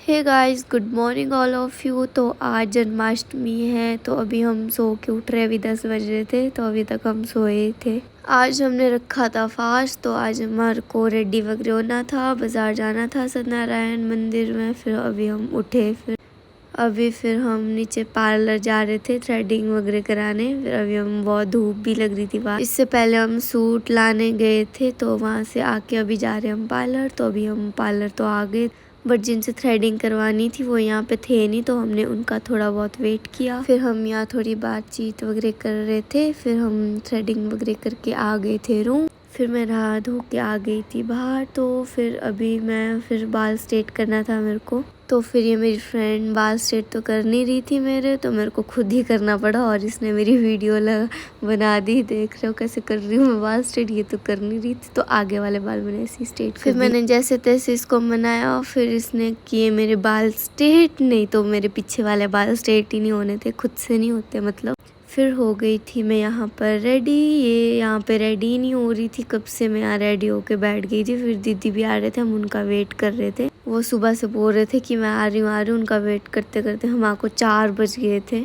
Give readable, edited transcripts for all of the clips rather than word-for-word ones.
Hey guys, good morning all of you. तो आज जन्माष्टमी है, तो अभी हम सो के उठ रहे। अभी 10 बज रहे थे, तो अभी तक हम सोए थे। आज हमने रखा था फास्ट, तो आज हमारे को रेडी वगैरह होना था, बाजार जाना था सत्यनारायण मंदिर में। फिर अभी हम उठे, फिर हम नीचे पार्लर जा रहे थे थ्रेडिंग वगैरह कराने। फिर अभी हम, बहुत धूप भी लग रही थी वहाँ। इससे पहले हम सूट लाने गए थे, तो वहाँ से आके अभी जा रहे हम पार्लर। तो अभी हम पार्लर तो आ गए, बट जिनसे थ्रेडिंग करवानी थी वो यहाँ पे थे नहीं, तो हमने उनका थोड़ा बहुत वेट किया। फिर हम यहाँ थोड़ी बातचीत वगैरह कर रहे थे। फिर हम थ्रेडिंग वगैरह करके आ गए थे रूम। फिर मैं नहा धो के आ गई थी बाहर। तो फिर अभी मैं बाल स्ट्रेट करना था मेरे को। तो फिर ये मेरी फ्रेंड बाल स्ट्रेट तो कर नहीं रही थी मेरे, तो मेरे को खुद ही करना पड़ा। और इसने मेरी वीडियो बना दी। देख रहे हो कैसे कर रही हूँ मैं बाल स्ट्रेट। ये तो कर नहीं रही थी, तो आगे वाले बाल मैंने ऐसे स्ट्रेट फिर मैंने जैसे तैसे इसको मनाया। फिर इसने किए मेरे बाल स्ट्रेट। नहीं तो मेरे पीछे वाले बाल स्ट्रेट ही नहीं होने थे, खुद से नहीं होते मतलब। फिर हो गई थी मैं यहाँ पर रेडी। ये यहाँ पे रेडी ही नहीं हो रही थी, कब से मैं यहाँ रेडी होके बैठ गई थी। फिर दीदी भी आ रहे थे, हम उनका वेट कर रहे थे। वो सुबह से बोल रहे थे कि मैं आ रही हूँ। उनका वेट करते करते हमारे को 4 बज गए थे।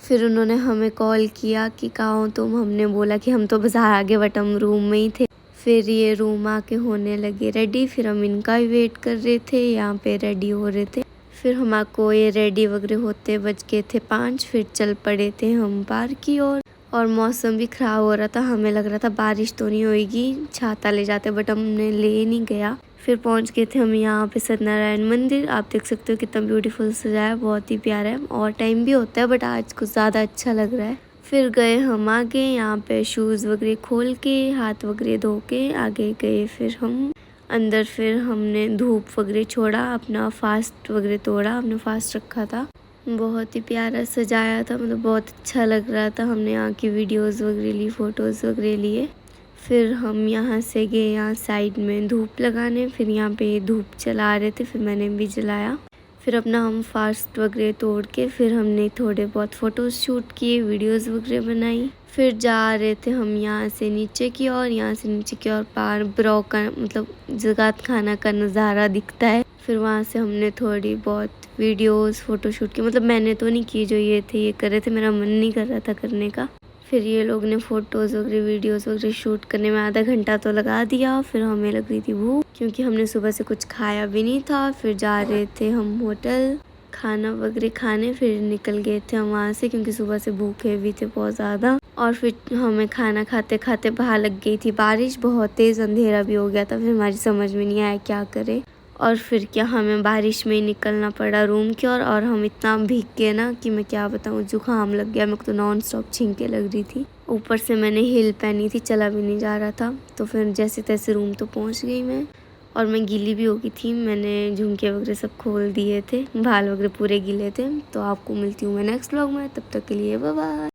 फिर उन्होंने हमें कॉल किया कि कहाँ हो तुम। हमने बोला कि हम तो बाजार आ गए, बट हम रूम में ही थे। फिर ये रूम आके होने लगे रेडी। फिर हम इनका भी वेट कर रहे थे, यहाँ पे रेडी हो रहे थे। फिर हमारे ये रेडी वगैरह होते बज गए थे 5। फिर चल पड़े थे हम पार्क की ओर। और मौसम भी खराब हो रहा था, हमें लग रहा था बारिश तो नहीं होगी, छाता ले जाते, बट हमने ले नहीं गया। फिर पहुंच गए थे हम यहाँ पे सत्यनारायण मंदिर। आप देख सकते हो कितना ब्यूटीफुल सजाया है, बहुत ही प्यारा है। और टाइम भी होता है, बट आज कुछ ज़्यादा अच्छा लग रहा है। फिर गए हम आगे, यहाँ पे शूज़ वगैरह खोल के, हाथ वगैरह धो के आगे गए। फिर हम अंदर, फिर हमने धूप वगैरह छोड़ा, अपना फास्ट वगैरह तोड़ा। हमने फास्ट रखा था। बहुत ही प्यारा सजाया था, मतलब बहुत अच्छा लग रहा था। हमने यहाँ की वीडियोस वगैरह ली, फ़ोटोज़ वगैरह लिए। फिर हम यहाँ से गए यहाँ साइड में धूप लगाने। फिर यहाँ पे धूप जला रहे थे, फिर मैंने भी जलाया। फिर अपना हम फास्ट वगैरह तोड़ के फिर हमने थोड़े बहुत फ़ोटोज़ शूट किए, वीडियोस वगैरह बनाई। फिर जा रहे थे हम यहाँ से नीचे की ओर। यहाँ से नीचे की ओर पार ब्रो का मतलब जगत खाना का नज़ारा दिखता है। फिर वहाँ से हमने थोड़ी बहुत वीडियोस फ़ोटो शूट की। मतलब मैंने तो नहीं की, जो ये थे ये कर रहे थे, मेरा मन नहीं कर रहा था करने का। फिर ये लोग ने फ़ोटोज़ वगैरह वीडियोस वगैरह शूट करने में आधा घंटा तो लगा दिया। फिर हमें लग रही थी भूख, क्योंकि हमने सुबह से कुछ खाया भी नहीं था। फिर जा रहे थे हम होटल खाना वगैरह खाने। फिर निकल गए थे हम वहाँ से, क्योंकि सुबह से भूखे भी थे बहुत ज़्यादा। और फिर हमें खाना खाते खाते बाहर लग गई थी बारिश, बहुत तेज़ अंधेरा भी हो गया था। फिर हमारी समझ में नहीं आया क्या करें। और फिर क्या, हमें बारिश में ही निकलना पड़ा रूम की ओर। और हम इतना भीग गए ना कि मैं क्या बताऊँ, जुकाम लग गया। मेरे को तो नॉन स्टॉप छींके लग रही थी। ऊपर से मैंने हील पहनी थी, चला भी नहीं जा रहा था। तो फिर जैसे तैसे रूम तो पहुँच गई मैं। और मैं गीली भी हो गई थी, मैंने झुमके वगैरह सब खोल दिए थे, बाल वगैरह पूरे गीले थे। तो आपको मिलती हूँ मैं नेक्स्ट व्लॉग में, तब तक के लिए बाय बाय।